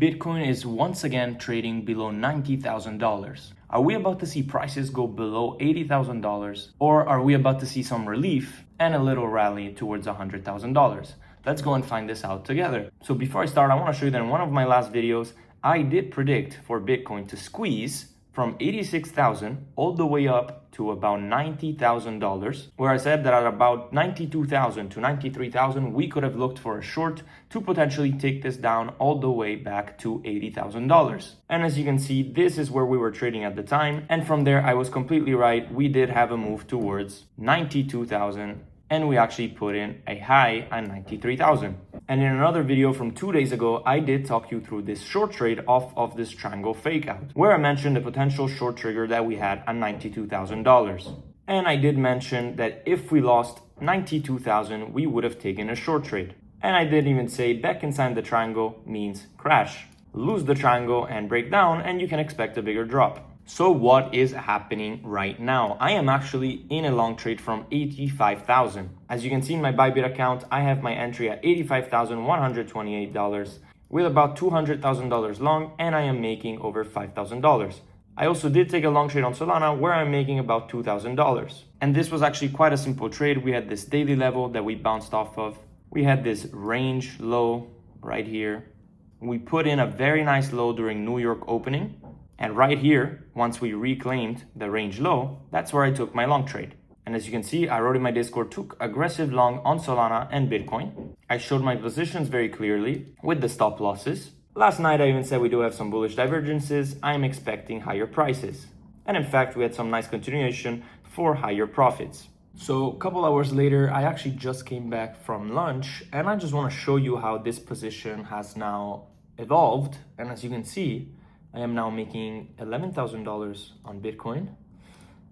Bitcoin is once again trading below $90,000. Are we about to see prices go below $80,000, or are we about to see some relief and a little rally towards $100,000? Let's go and find this out together. So before I start, I want to show you that in one of my last videos, I did predict for Bitcoin to squeeze from 86,000 all the way up to about $90,000, where I said that at about 92,000 to 93,000, we could have looked for a short to potentially take this down all the way back to $80,000. And as you can see, this is where we were trading at the time. And from there, I was completely right. We did have a move towards 92,000. And we actually put in a high at 93,000. And in another video from 2 days ago, I did talk you through this short trade off of this triangle fake out, where I mentioned the potential short trigger that we had at $92,000. And I did mention that if we lost 92,000, we would have taken a short trade. And I did even say back inside the triangle means crash. Lose the triangle and break down, and you can expect a bigger drop. So what is happening right now? I am actually in a long trade from 85,000. As you can see in my Bybit account, I have my entry at $85,128 with about $200,000 long, and I am making over $5,000. I also did take a long trade on Solana where I'm making about $2,000. And this was actually quite a simple trade. We had this daily level that we bounced off of. We had this range low right here. We put in a very nice low during New York opening. And right here, once we reclaimed the range low, that's where I took my long trade. And as you can see, I wrote in my Discord, took aggressive long on Solana and Bitcoin. I showed my positions very clearly with the stop losses. Last night, I even said we do have some bullish divergences. I'm expecting higher prices. And in fact, we had some nice continuation for higher profits. So a couple hours later, I actually just came back from lunch, and I just want to show you how this position has now evolved. And as you can see, I am now making $11,000 on Bitcoin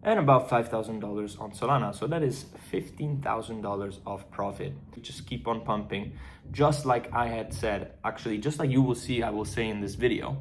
and about $5,000 on Solana. So that is $15,000 of profit. Just keep on pumping, just like I had said, actually, just like you will see, I will say in this video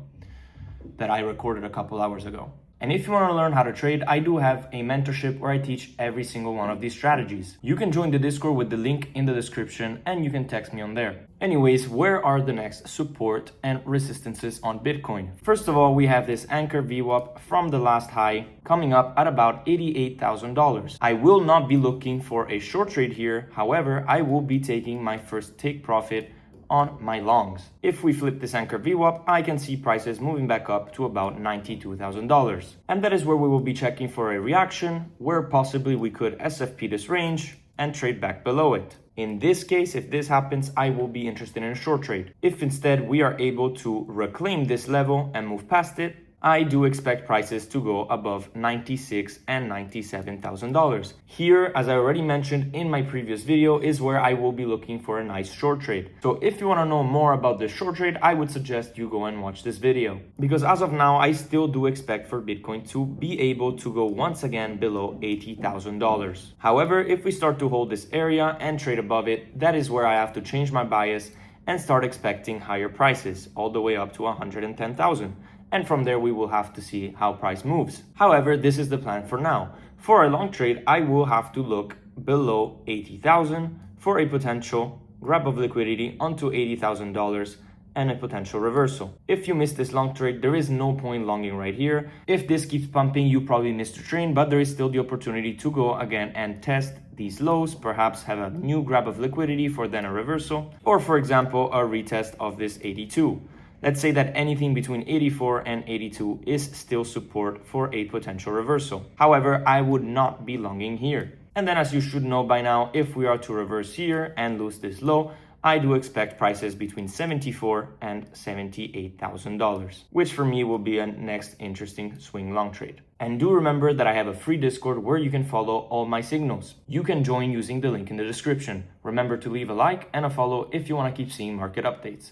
that I recorded a couple hours ago. And if you want to learn how to trade, I do have a mentorship where I teach every single one of these strategies. You can join the Discord with the link in the description, and you can text me on there. Anyways, where are the next support and resistances on Bitcoin? First of all, we have this anchor VWAP from the last high coming up at about $88,000. I will not be looking for a short trade here. However, I will be taking my first take profit on my longs. If we flip this anchor VWAP, I can see prices moving back up to about $92,000. And that is where we will be checking for a reaction, where possibly we could SFP this range and trade back below it. In this case, if this happens, I will be interested in a short trade. If instead we are able to reclaim this level and move past it, I do expect prices to go above $96,000 and $97,000. Here, as I already mentioned in my previous video, is where I will be looking for a nice short trade. So if you want to know more about this short trade, I would suggest you go and watch this video. Because as of now, I still do expect for Bitcoin to be able to go once again below $80,000. However, if we start to hold this area and trade above it, that is where I have to change my bias and start expecting higher prices, all the way up to $110,000. And from there, we will have to see how price moves. However, this is the plan for now. For a long trade, I will have to look below 80,000 for a potential grab of liquidity onto $80,000 and a potential reversal. If you miss this long trade, there is no point longing right here. If this keeps pumping, you probably missed the train, but there is still the opportunity to go again and test these lows, perhaps have a new grab of liquidity for then a reversal, or for example, a retest of this 82. Let's say that anything between 84 and 82 is still support for a potential reversal. However, I would not be longing here. And then, as you should know by now, if we are to reverse here and lose this low, I do expect prices between $74,000 and $78,000, which for me will be a next interesting swing long trade. And do remember that I have a free Discord where you can follow all my signals. You can join using the link in the description. Remember to leave a like and a follow if you want to keep seeing market updates.